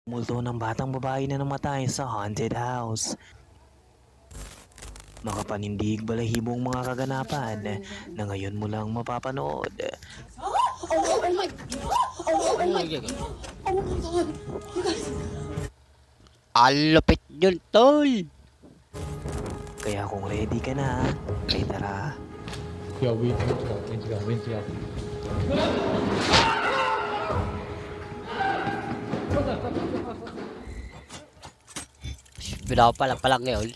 Multo ng batang babae na namatay sa haunted house. Makapanindig balahibong mga kaganapan na ngayon mo lang mapapanood. Oh my god! Oh my god! Oh my god! You guys! Alupit yun, tol! Kaya kung ready ka na, ay tara. Yo, winch go. Pinapala pa lang ngayon.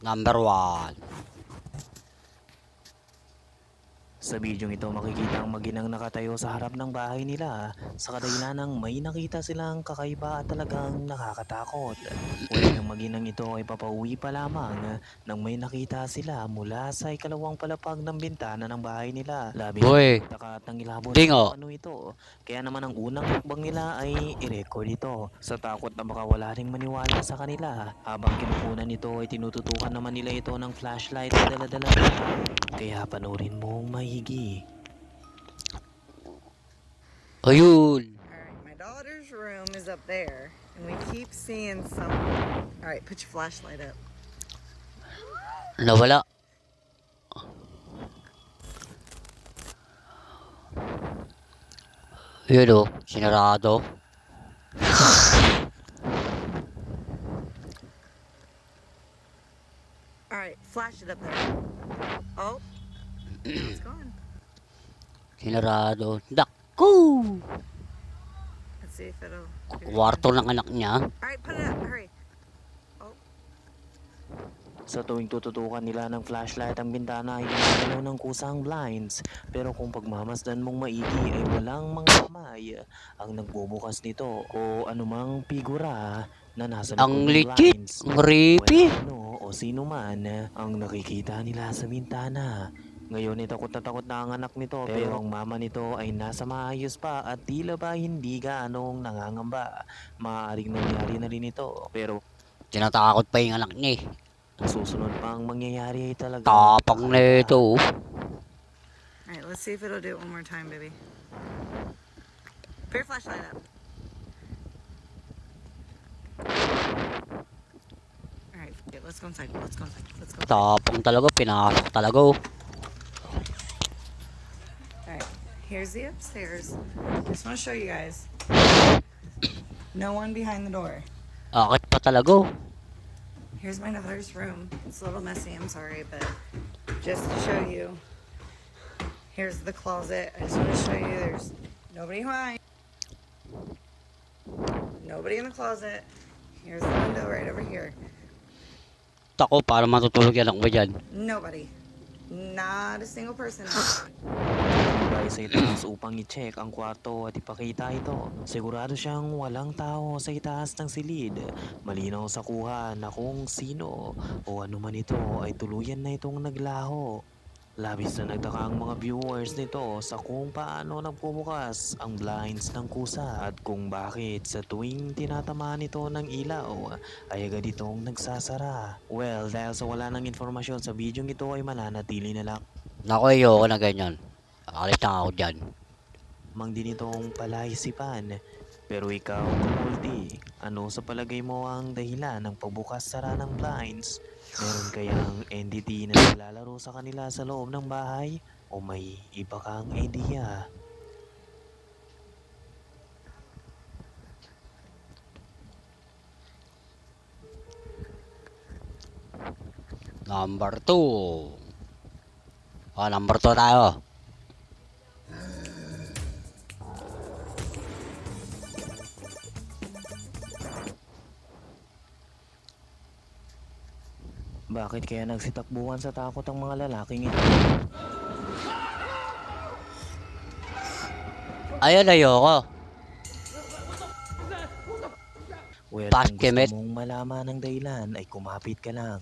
Number 1. Sa bidyong ito makikita ang maginang nakatayo sa harap ng bahay nila sa kadahilanang may nakita silang kakaiba at talagang nakakatakot. Uli ng maginang ito ay papauwi pa lamang nang may nakita sila mula sa ikalawang palapag ng bintana ng bahay nila. Labis Boy, na taka at nangilabot Dingo. kung ano ito. Kaya naman ang unang hakbang nila ay i-record ito sa takot na baka wala ring maniwala sa kanila. Habang kinukunan nito ay tinututukan naman nila ito ng flashlight na dala-dala nila. Kaya panoorin mong mahigi. Ayun. Alright, my daughter's room is up there, and we keep seeing some. Alright, put your flashlight up. Nawala. Yun o, sinarado. Alright, flash it up there. Oh, it's gone. Sinarado. Naku! Let's see if it'll. Kwarto ng anak niya. Alright, put it up. Hurry. Sa tuwing tututukan nila ng flashlight ang bintana ay gumagalaw ng kusang blinds. Pero kung pagmamasdan mong maigi ay walang mga kamay ang nagbubukas nito o anumang figura na nasa likod Ang ng legit. blinds. Ang creepy. Ano o sino man ang nakikita nila sa bintana. Ngayon ay takot na ang anak nito pero ang mama nito ay nasa maayos pa at tila ba hindi gaanong nangangamba. Maaaring nangyari na rin ito pero Tinatakot pa yung anak niya eh. ang susunod pang mangyayari ay talaga Tapang na ito. Alright, let's see if it'll do it one more time, baby. Put your flashlight up. Alright, let's go inside. Let's go inside. Let's go inside. Tapang talaga, pinasok talaga oh. Alright, here's the upstairs. Just want to show you guys. No one behind the door. Akit pa talaga oh. Here's my daughter's room. It's a little messy, I'm sorry, but just to show you. Here's the closet. I just want to show you there's nobody behind. Nobody in the closet. Here's the window right over here. Tako, para matutulog yan ako dyan. Nobody. Not a single person. Bumabay sa itaas upang i-check ang kwarto at ipakita ito. Sigurado siyang walang tao sa itaas ng silid. Malinaw sa kuha na kung sino o ano man ito ay tuluyan na itong naglaho. Labis na nagtaka ang mga viewers nito sa kung paano nagbubukas ang blinds ng kusa at kung bakit sa tuwing tinatamaan ito ng ilaw ay agad itong nagsasara. Well, dahil sa wala ng informasyon sa bidyong ito ay mananatili na lang Naku, ayoko na ganyan. Alit na ako dyan. mang din itong palaisipan. Pero ikaw, Kamulti, ano sa palagay mo ang dahilan ng pagbukas-sara ng blinds? Meron kayang entity na naglalaro sa kanila sa loob ng bahay? O may iba kang idea? Number 2. Number 2 tayo. Bakit kaya nagsitakbuhan sa takot ang mga lalaking ito? Ayun, ayoko. Well, kung Paskemit. gusto mong malaman ang dahilan ay kumapit ka lang.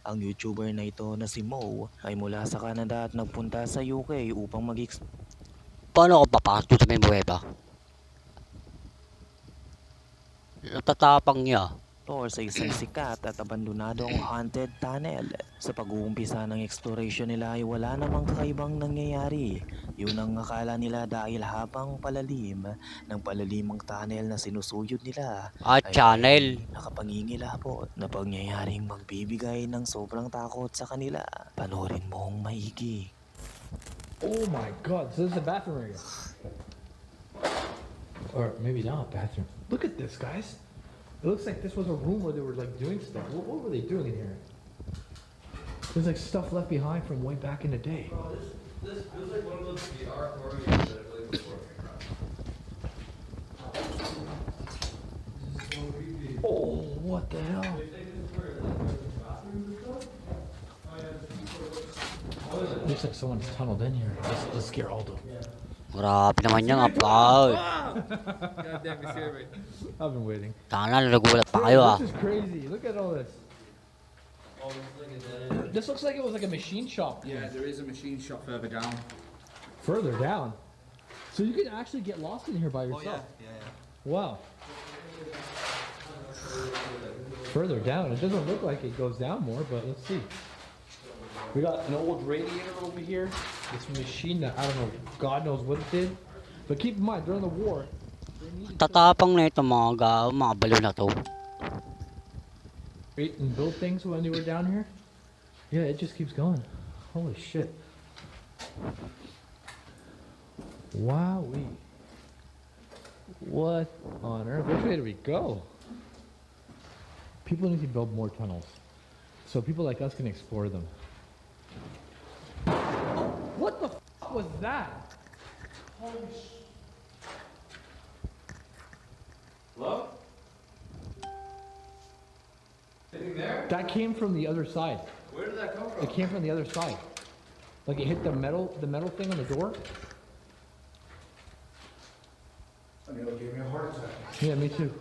Ang YouTuber na ito na si Mo ay mula sa Canada at nagpunta sa UK upang Paano ako papasok sa may buweba? Natatapang niya. motor sa isang sikat at abandonadong haunted tunnel. Sa pag-uumpisa ng exploration nila ay wala namang kakaibang nangyayari. Yun ang akala nila dahil habang palalim ng palalimang tunnel na sinusuyod nila At ay channel. may nakapangingilabot na pangyayaring magbibigay ng sobrang takot sa kanila. Panoorin mong maigi. Oh my god, so this is a bathroom area. Or maybe not a bathroom. Look at this, guys. It looks like this was a room where they were like doing stuff. What were they doing in here? There's like stuff left behind from way back in the day. This feels like one of those VR horror games that I played before. Oh, what the hell? Looks like someone's tunneled in here. Let's scare Aldo. Grabe naman yan, apaw. Goddamn, you scared me. I've been waiting. Tanga na, nagulat pa kayo ah. This is crazy. Look at all this. Oh, it's like a dead end. This looks like it was like a machine shop. Yeah, there is a machine shop further down. Further down. So you can actually get lost in here by yourself. yeah. Wow. Further down. It doesn't look like it goes down more, but let's see. We got an old radiator over here. This machine that I don't know, God knows what it did. But keep in mind, during the war, Tatapang na ito mga balo na to. create and build things when they were down here. Yeah, it just keeps going. Holy shit. Wowee. What on earth? Which way do we go? People need to build more tunnels so people like us can explore them. What the f was that? Holy sh... Hello? Anything there? That came from the other side. Where did that come from? It came from the other side. Like it hit the metal thing on the door. I mean, it gave me a heart attack. Yeah, me too.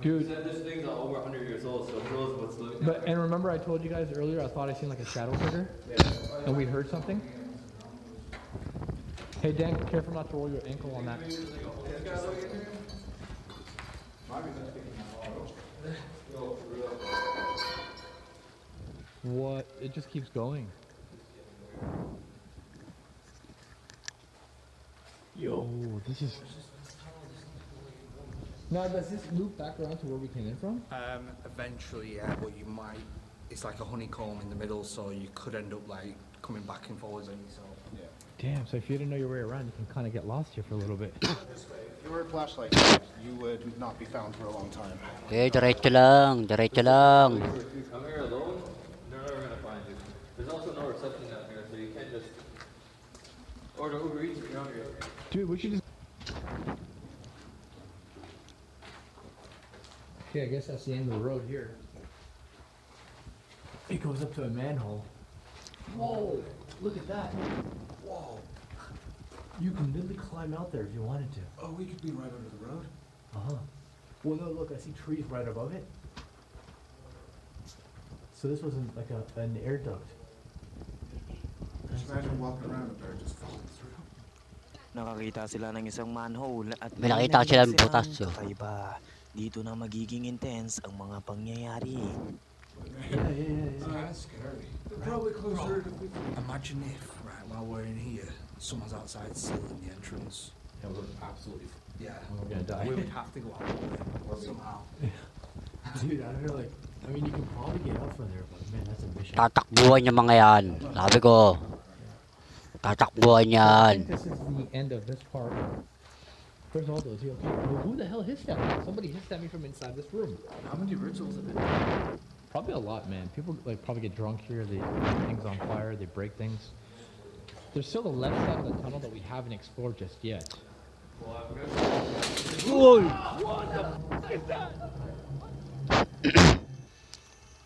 You Dude, said this thing's over 100 years old, so it knows what's living but and remember I told you guys earlier I thought I seen like a shadow figure? And we heard something? Hey Dan, careful not to roll your ankle on that. What? It just keeps going. Yo, this is... Now, does this loop back around to where we came in from? Eventually, yeah, but you might. It's like a honeycomb in the middle, so you could end up like coming back and forwards on yourself. Yeah. Damn, so if you didn't know your way around, you can kind of get lost here for a little bit. If you were a flashlight, you would not be found for a long time. Okay, diretso lang, diretso lang. If you come here alone, they're never gonna find you. There's also no reception out here, so you can't just order Uber Eats if you're hungry. Dude, we should just... Okay, I guess that's the end of the road here. It goes up to a manhole. Whoa, look at that. Whoa. You can literally climb out there if you wanted to. Oh, we could be right under the road. Uh-huh. Well, no, look, I see trees right above it. So this wasn't like an air duct. Just imagine walking around up there and just falling through. Nakakita sila ng isang manhole at May nakita silang silang butas, oh. kakaiba. Dito na magiging intense ang mga pangyayari. That's scary. They're probably closer to Imagine if, right, while we're in here, someone's outside sealing the entrance. Yeah, we're absolutely... Yeah. We're gonna die. We would have to go out there somehow. Dude, I feel like... I mean, you can probably get out from there, but man, that's a mission. Tatakbuhan yung mga yan. Sabi ko. Tatakbuhan I yan. think this is the end of this part. Where's Aldo? Is he okay? Well, who the hell hissed at me? Somebody hissed at me from inside this room. How many rituals have been? Probably a lot, man. People like probably get drunk here. They light things on fire. They break things. There's still the left side of the tunnel that we haven't explored just yet.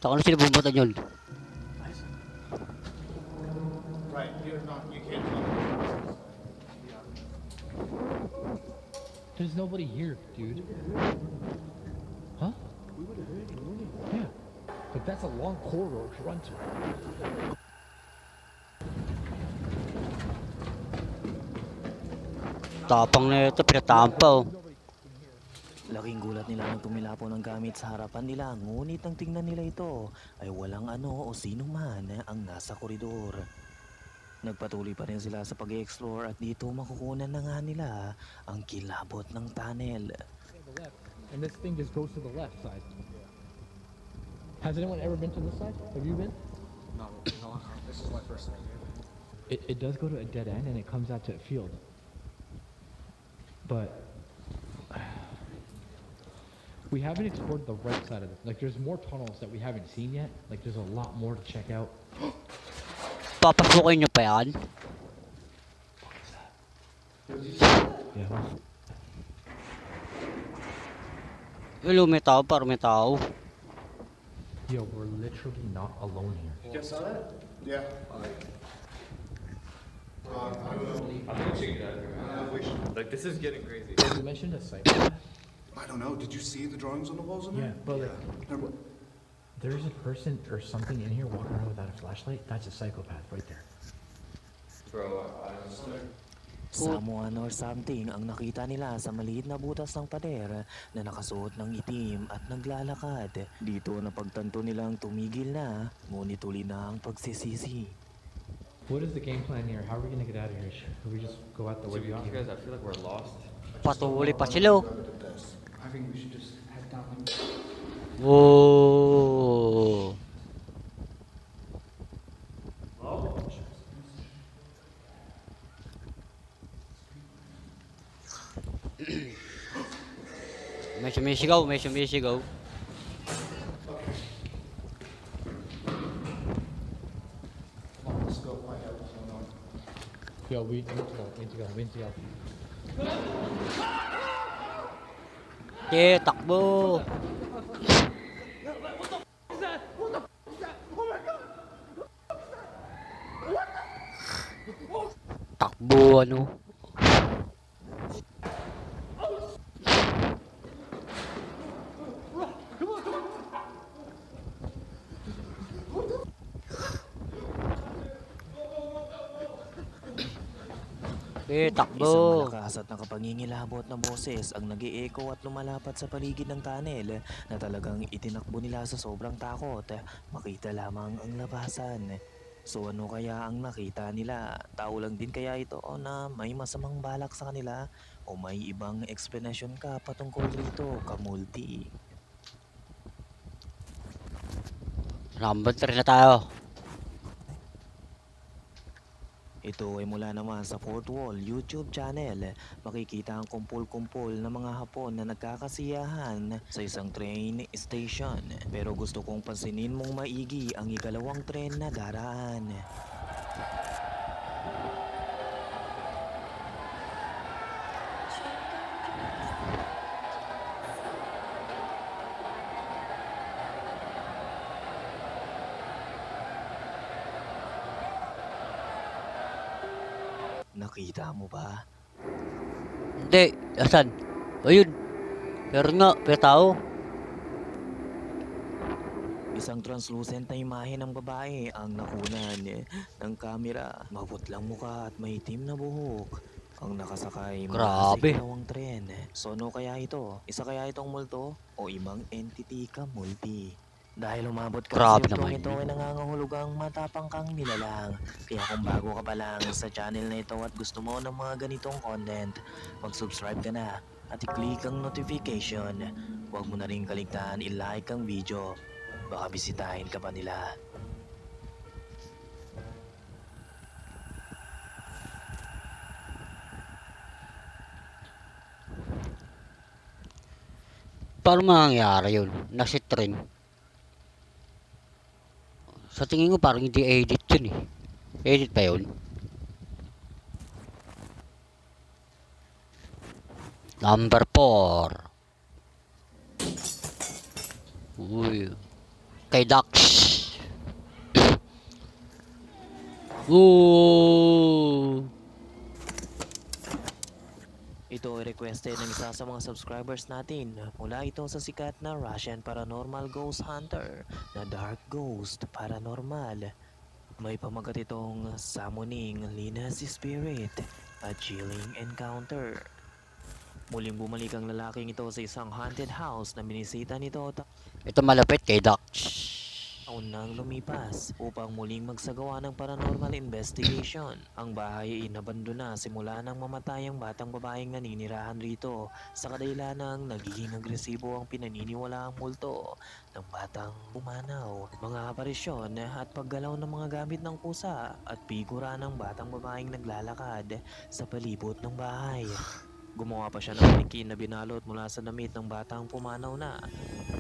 Saan na sila bumbutan yun? Right, you can't tell. There's nobody here, dude. Huh? We would have heard it, wouldn't we? Yeah. But that's a long corridor to run to. Tapang na ito, pinatahan pa oh. Laking gulat nila nang tumilapo ng gamit sa harapan nila, ngunit nang tingnan nila ito ay walang ano o sino man ang nasa koridor. Nagpatuloy pa rin sila sa pag-explore at dito makukunan na nga nila ang kilabot ng tunnel. The left, and this thing just goes to the left side. Has anyone ever been to this side? Have you been? No, no, this is my first time. It does go to a dead end and it comes out to a field. But we haven't explored the right side of it. Like there's more tunnels that we haven't seen yet. Like there's a lot more to check out. Papasukin nyo pa yan? Yeah. Hello, may tao, parang may tao. Yo, we're literally not alone here. You guys saw that? Yeah. I'm gonna check it out here. Like, this is getting crazy. You mentioned a psychopath. I don't know. Did you see the drawings on the walls in there? Yeah, but like, Remember? there's a person or something in here walking around without a flashlight. That's a psychopath right there. Bro, I don't know. Someone or something ang nakita nila sa maliit na butas ng pader na nakasuot ng itim at naglalakad. Dito napagtanto nilang tumigil na, ngunit uli na ang pagsisisi. What is the game plan here? How are we gonna get out of here? Should we just go out the way we are? You guys, I feel like we're lost. Patuloy pa sila. Oh. I think we should just head down. Whoa. May sumisigaw, may sumisigaw. Let's go find out what's going on. Yo, we need to go. We need to go. We need to go. Takbo. Takbo, ano? Takbo. Isang malakas at nakapangingilabot na boses ang nag-e-echo at lumalapat sa paligid ng tunnel na talagang itinakbo nila sa sobrang takot. Makita lamang ang labasan. So ano kaya ang nakita nila? Tao lang din kaya ito na may masamang balak sa kanila o may ibang eksplanasyon ka patungkol rito, Kamulti? Number 3 na tayo. Ito ay mula naman sa Fourth Wall YouTube channel. Makikita ang kumpul-kumpul ng mga Hapon na nagkakasiyahan sa isang train station. Pero gusto kong pansinin mong maigi ang ikalawang tren na daraan. Nakita mo ba? Hindi, asan? Ayun. Pero nga, may tao. Isang translucent na imahe ng babae ang nakunan ng kamera. Maputlang muka at maitim na buhok. Ang nakasakay mula sa Grabe. ikalawang tren. So ano kaya ito? Isa kaya itong multo o ibang entity ka multi? Dahil umabot ka Grabe sa naman ito yun. ay nangangahulugang matapang kang nilalang. Kaya kung bago ka pa lang sa channel na ito at gusto mo ng mga ganitong content, mag-subscribe ka na at i-click ang notification. Huwag mo na rin kaligtaan i-like ang video. Baka bisitahin ka pa nila. Paano mangyayari yun? Nasa train. Sa tingin ko parang hindi edit yun eh. Edit pa yun? Number 4. Uy. Kay Dax. Ooh. Ito ay requested ng isa sa mga subscribers natin. Mula ito sa sikat na Russian Paranormal Ghost Hunter na Dark Ghost Paranormal. May pamagat itong Summoning Linus Spirit, a Chilling Encounter. Muling bumalik ang lalaking ito sa isang haunted house na binisita nito Ito malapit kay Dax. taon nang lumipas upang muling magsagawa ng paranormal investigation. Ang bahay ay inabandona simula nang mamatay ang batang babaeng naninirahan rito sa kadahilan ng nagiging agresibo ang pinaniniwalaang multo ng batang pumanaw, mga aparisyon at paggalaw ng mga gamit ng pusa at figura ng batang babaeng naglalakad sa palibot ng bahay. Gumawa pa siya ng manikin na binalot mula sa damit ng batang pumanaw na.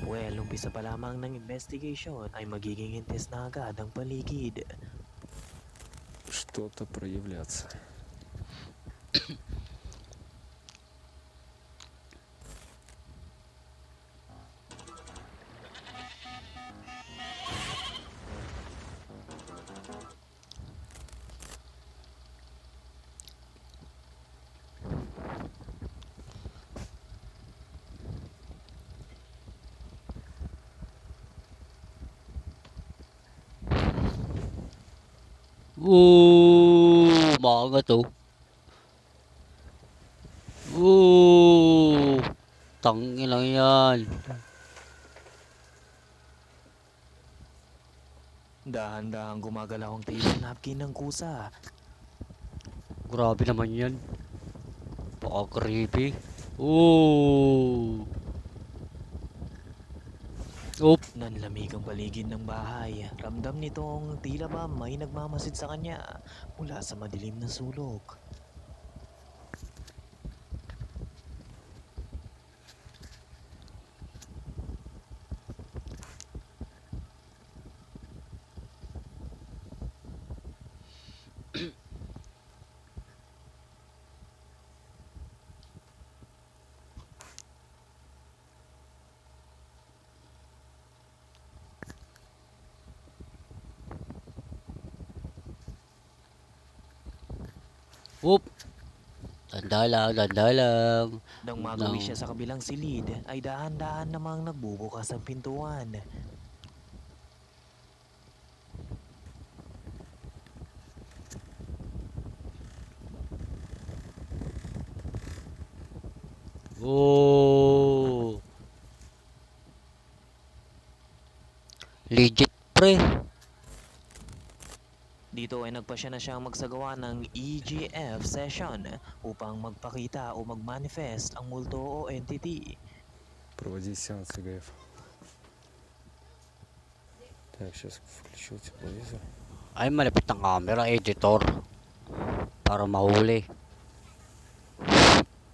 Well, umpisa pa lamang ng investigation ay magiging hintis na agad ang paligid. Что-то проявляться. Maangat oh. Tangin lang yan. Dahan-dahang gumagalaw ang table napkin ng kusa. Grabe naman yan. Baka creepy. Ooh. Oop. Nanlamig ang paligid ng bahay. Ramdam nitong tila ba may nagmamasid sa kanya mula sa madilim na sulok. Oop. Danda lang. Nang magawi siya sa kabilang silid, ay dahan-dahan namang nagbubukas ang pintuan. Oh. Legit pre. Dito ay nagpasya na siyang magsagawa ng EGF session upang magpakita o magmanifest ang multo o entity. Проводить сеанс ИГФ. Так, сейчас включу тепловизор. Ay malapit ng camera editor. Para mahuli.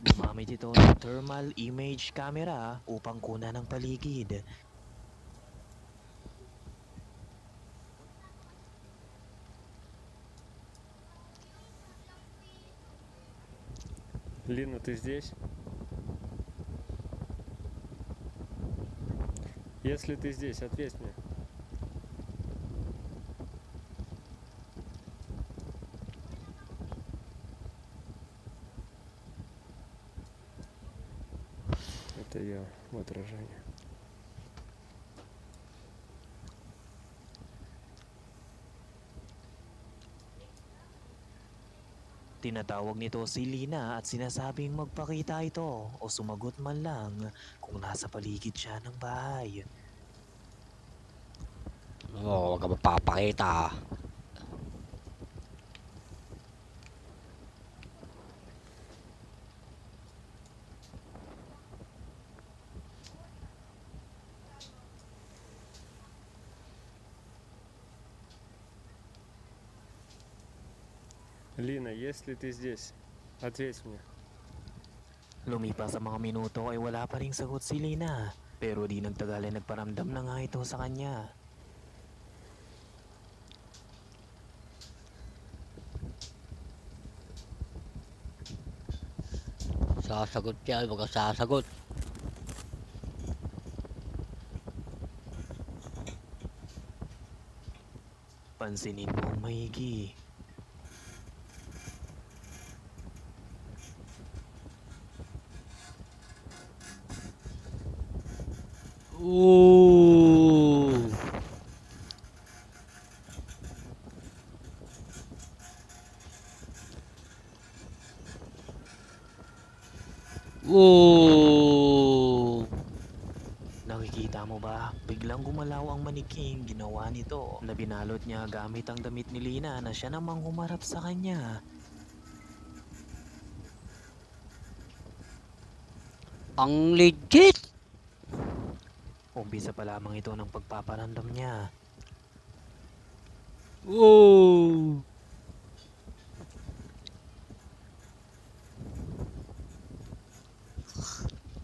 Gumamit ito ng thermal image camera upang kunan ng paligid. Лина, ты здесь? Если ты здесь, ответь мне. Это я в отражении. Tinatawag nito si Lina at sinasabing magpakita ito o sumagot man lang kung nasa paligid siya ng bahay. Oh, wag ka magpapakita. Лина, если ты здесь, ответь мне. Lumipas ang mga minuto ay wala pa ring sagot si Lina. Pero di nagtagal ay nagparamdam na nga ito sa kanya. Sasagot yan, wag ka sasagot. Pansinin mong maigi. Ooh. Wow! Nakikita mo ba? Biglang gumalaw ang maniking ginawa nito na binalot niya gamit ang damit ni Lina na siya namang humarap sa kanya. Ang legit! Umpisa pa lamang ito ng pagpaparamdam niya. Wow!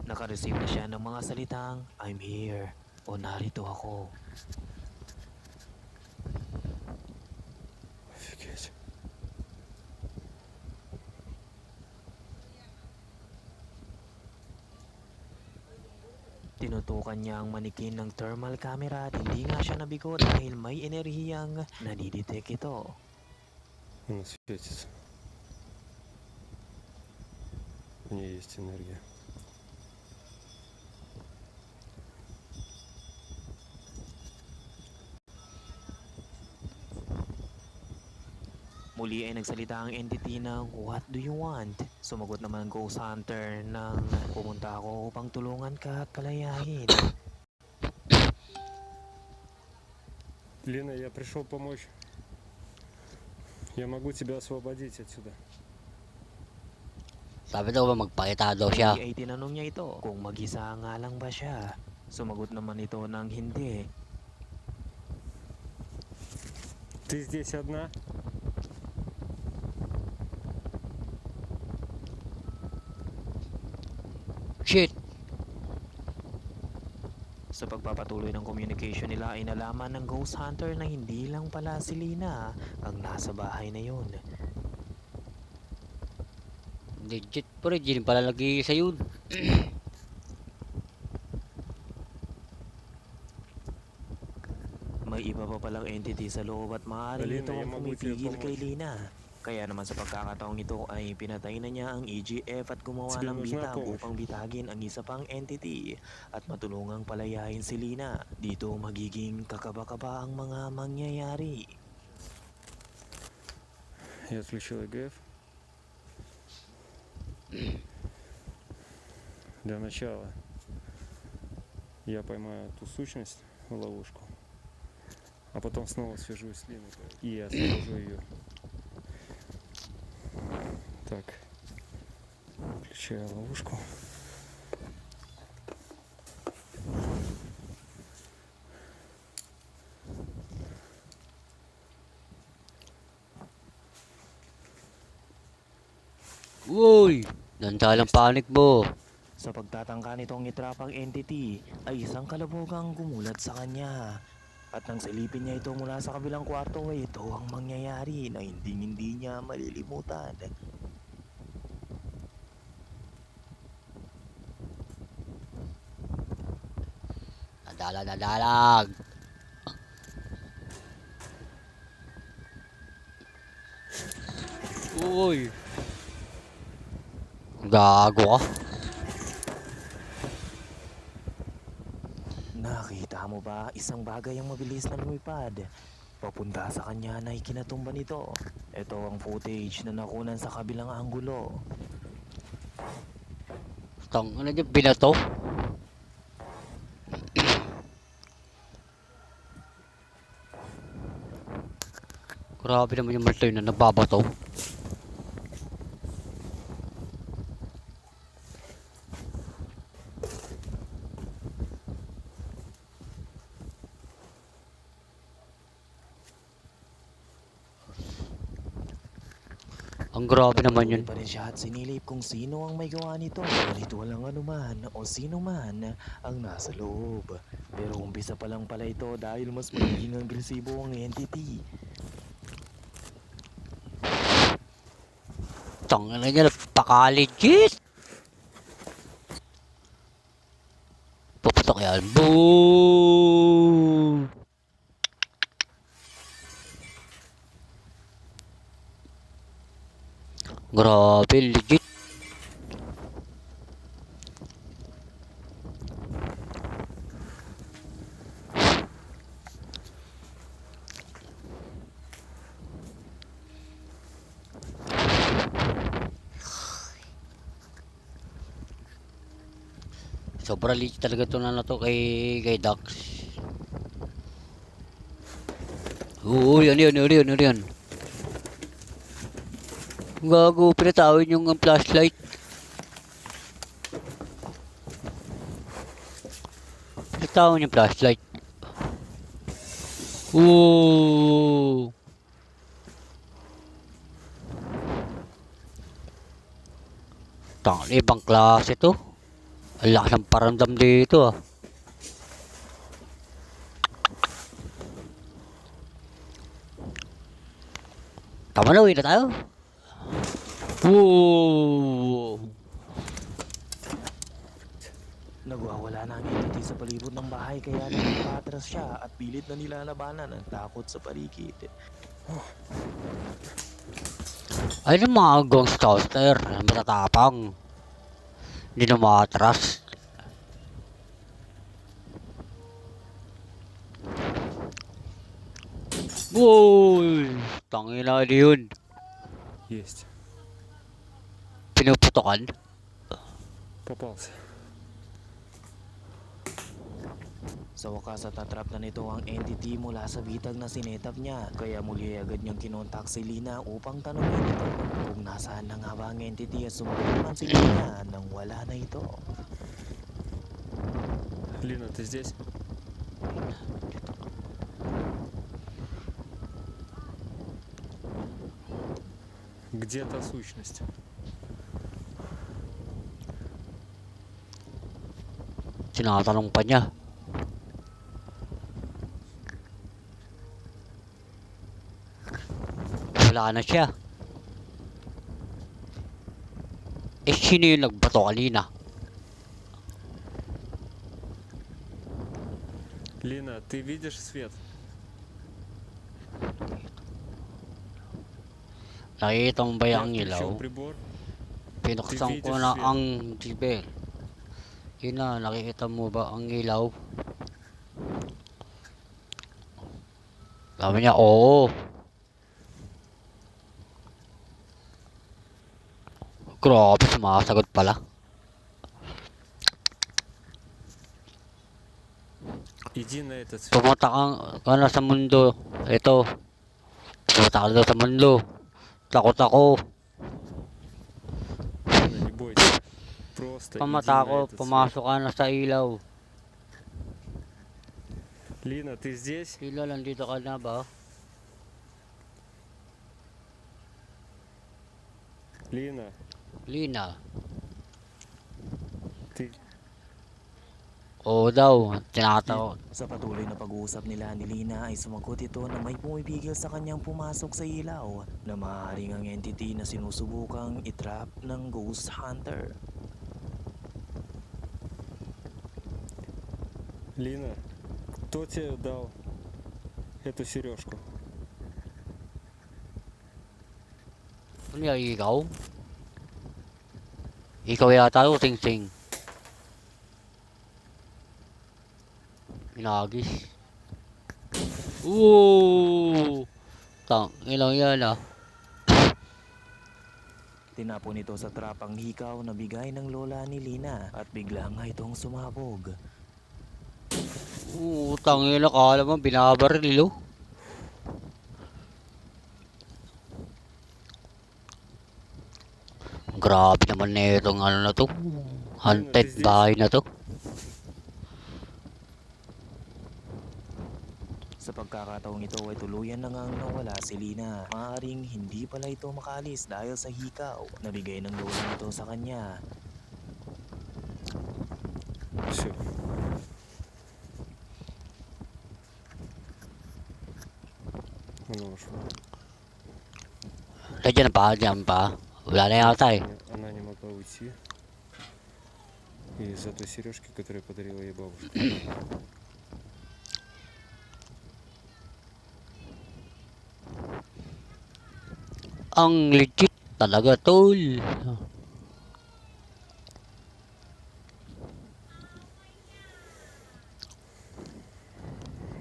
Nakareceive na siya ng mga salitang, "I'm here" o "narito ako." Офигеть. Tinutukan niya ang manikin ng thermal camera at hindi nga siya nabigo dahil may enerhiyang nadidetect ito. Она светится. У нее есть энергия. Muli ay nagsalita ang entity ng, "What do you want?" Sumagot naman ang Ghost Hunter ng, "Pumunta ako upang tulungan ka at palayain." Лена, я пришел помочь. Я могу тебя освободить отсюда. Sabi daw ba magpakita daw siya. Muli ay tinanong niya ito kung mag-isa nga lang ba siya. Sumagot naman ito ng hindi. Ты здесь одна? Shit! Sa pagpapatuloy ng communication nila ay nalaman ng Ghost Hunter na hindi lang pala si Lina ang nasa bahay na yun. Legit po rin, di rin pala lagi sa yun. May iba pa palang entity sa loob at maaari Alina, ito ang yung mabuti pumipigil ang kay Lina. Kaya naman sa pagkakataong ito ay pinatay na niya ang EGF at gumawa Sige, ng mas bitag na po. upang bitagin ang isa pang entity at matulungang palayain si Lina. Dito magiging kakaba-kaba ang mga mangyayari. Я отключил ЭГФ. Для начала я поймаю эту сущность в ловушку, а потом снова свяжусь с Линой и освобожу ее. Так, включаю ловушку. Uy! Nandalang panic mo. Sa pagtatangka nitong itrapang entity ay isang kalabugang gumulat sa kanya. At nang silipin niya ito mula sa kabilang kwarto ay ito ang mangyayari na hindi niya malilimutan. Nadalag. Uy! Gago ka. Nakita mo ba isang bagay ang mabilis na lumipad? Papunta sa kanya na ikinatumba nito. Ito ang footage na nakunan sa kabilang anggulo. Tang, ano dyan, binato? Grabe naman yung multo yun na nababato. Ang grabe naman yun. Patuloy pa rin siya at sinilip kung sino ang may gawa nito. Ngunit walang anuman o sino man ang nasa loob. Pero umpisa pa lang pala ito dahil mas magiging agresibo ang entity. Tang, ano niya, napaka-legit. Puputok yan. Boom! Grabe, legit. Sobrang liit talaga ito na to kay Dax. Oo, yan. Gago, pinatawid yung flashlight. Pinatawid yung flashlight. Oo. Ibang klase to. Ang lakas ng paramdam dito ah. Tama na, uwi na tayo. Woo! Nagwawala na ang entity sa palibot ng bahay kaya nakapatras siya at pilit na nilalabanan ang takot sa paligid. Ay, yung mga Ghostbuster, matatapang. Hindi na makatras. Uy! Tangina yun. Есть. Pinuputokan. Попался. Sa wakas at tatrap na nito ang entity mula sa bitag na sinetap niya. Kaya muli agad niyang kinontak si Lina upang tanungin ito kung nasaan na nga ba ang entity at sumagot naman si Lina nang wala na ito. Лина, ты здесь? Где та сущность? Tinatanong pa niya. Wala na siya. Eh, sino yung nagbato kanina? Лина, ты видишь свет? Nakikita mo ba Я yung ilaw? включил прибор. Pinuksan ko na ang TV. Yun na, nakikita mo ba ang ilaw? Sabi niya, oo. Grabe, sumasagot pala. Иди на этот свет. Pumunta ka na sa mundo. Ito. Pumunta ka na sa mundo. Takot ako. Лина, не бойся. Просто иди на Pamatakot, этот свет. pumasok ka na sa ilaw. Лина, ты здесь? Sila, nandito ka na ba? Лина, Lina. ты... Oo daw, tinatawag. Sa patuloy na pag-uusap nila ni Lina ay sumagot ito na may pumipigil sa kanyang pumasok sa ilaw na maaaring ang entity na sinusubukang itrap ng Ghost Hunter. Лина, кто тебе дал эту сережку? Ano yan, ikaw? Ikaw yata o ting-ting? Pinagis. Ooh! Ilang yan ah. Tinapon ito sa trapang hikaw na bigay ng lola ni Lina at bigla nga itong sumabog. Tangina, kala mo binabaril oh. Grabe naman na itong ano na to. Haunted bahay na to. Sa pagkakataong ito ay tuluyan na ngang nawala si Lina. Maaaring hindi pala ito makalis dahil sa hikaw na bigay ng lola nito sa kanya. Все. Она ушла. Diyan pa, diyan pa. Wala na yata eh. Она не могла уйти. Из-за той сережки, которую подарила ей бабушка. Ang legit talaga tol.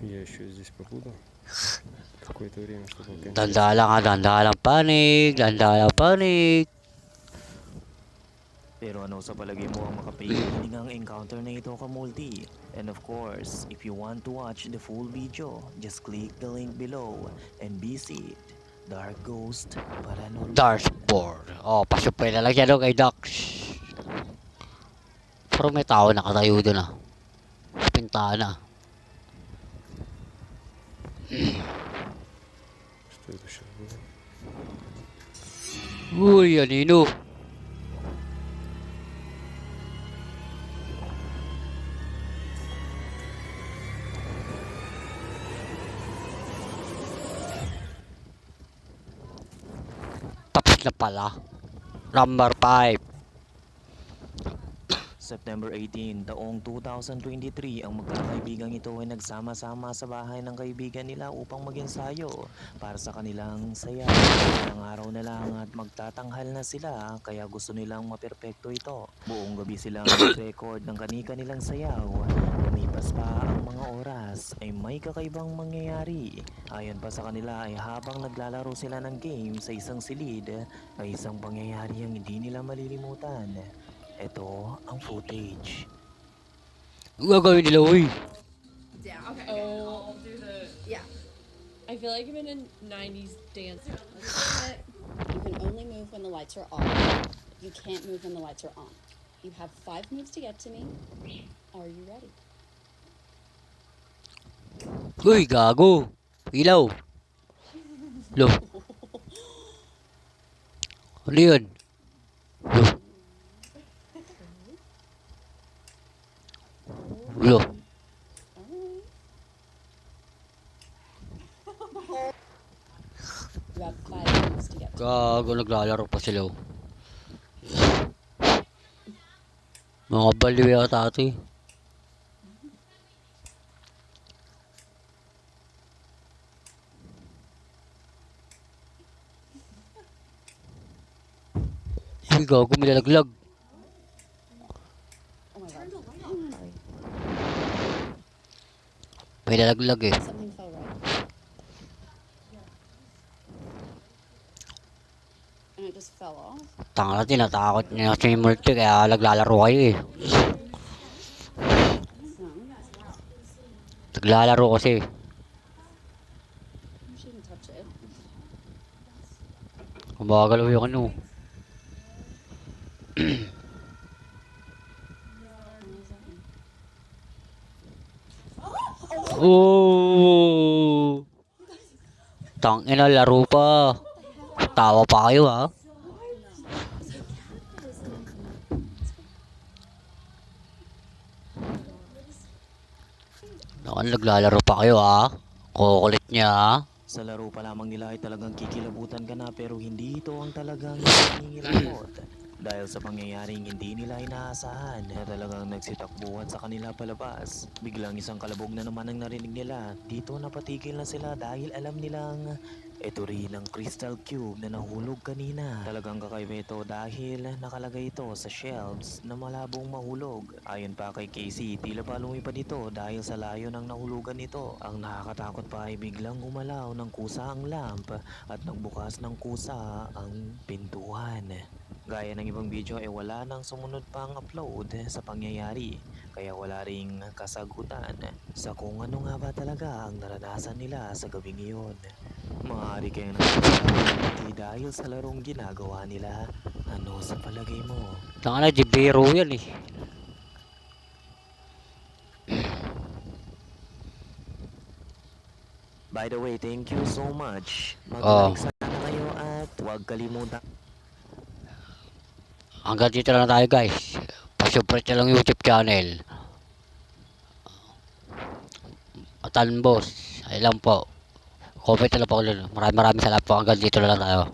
Я еще здесь побуду. Какое-то время, чтобы окончательно... Danda lang panig. Danda lang panig. Pero ano sa palagay mo ang makapagiling encounter na ito Kamulti? And of course, if you want to watch the full video, just click the link below and visit Dark Ghost Paranormal. Dashboard. Oh, pasupay na lang yan kay Dax. Pero may tao nakatayo doon ah. Sa pintana. Что это сейчас было? Uy, anino. Tapos na pala. Number 5. September 18, taong 2023, ang magkakaibigang ito ay nagsama-sama sa bahay ng kaibigan nila upang mag-ensayo para sa kanilang saya. Ilang araw na lang at magtatanghal na sila kaya gusto nilang maperpekto ito. Buong gabi silang record ng kani-kanilang sayaw. Lumipas pa ang mga oras ay may kakaibang mangyayari. Ayon pa sa kanila ay habang naglalaro sila ng game sa isang silid ay isang pangyayari ang hindi nila malilimutan. Ito ang footage. Gagawin nila, uy. Yeah, okay. Oh, I'll do the. Yeah. I feel like I'm in a 90s dance. Let's do it. You can only move when the lights are off. You can't move when the lights are on. You have 5 moves to get to me. Are you ready? Uy, gago. Ilaw. Lo. Ano yun? Lo. Lo. You have 5 moves to get to me. Gago, naglalaro pa sila. Oh. Mga baliw yata ito eh. Uy, gago, may lalaglag. Oh my god. May lalaglag eh. Something fell right. And it just fell off. Tanga natin, natakot niya kasi yung multi kaya naglalaro kayo eh. Naglalaro kasi. You shouldn't touch it. Kumagalaw yung ano. Oh! Tangina, laro pa. Tawa pa kayo ha. Nakan, naglalaro pa kayo ha. Kukulit niya ha. Sa laro pa lamang nila ay talagang kikilabutan ka na pero hindi ito ang talagang nangingilamot. Dahil sa pangyayaring hindi nila inaasahan na talagang nagsitakbuhan sa kanila palabas. Biglang isang kalabog na naman ang narinig nila. Dito napatigil na sila dahil alam nilang ito rin ang crystal cube na nahulog kanina. Talagang kakaiba ito dahil nakalagay ito sa shelves na malabong mahulog. Ayon pa kay Casey, tila pa lumipad ito dahil sa layo ng nahulugan ito. Ang nakakatakot pa ay biglang gumalaw ng kusa ang lamp at nagbukas ng kusa ang pintuan. Gaya ng ibang video ay wala nang sumunod pang upload sa pangyayari. Kaya wala ring kasagutan sa kung ano nga ba talaga ang naranasan nila sa gabing iyon. Maaari kayong nagsasabi dahil sa larong ginagawa nila. Ano sa palagay mo? Tanga na, di biro yan eh. By the way, thank you so much. Magbalik sana kayo at huwag kalimutan. Hanggang dito lang tayo guys. Pa-subscribe na lang YouTube channel. Atan boss. Ay lang po. Comment na lang po. Maraming salamat po. Hanggang dito na lang tayo.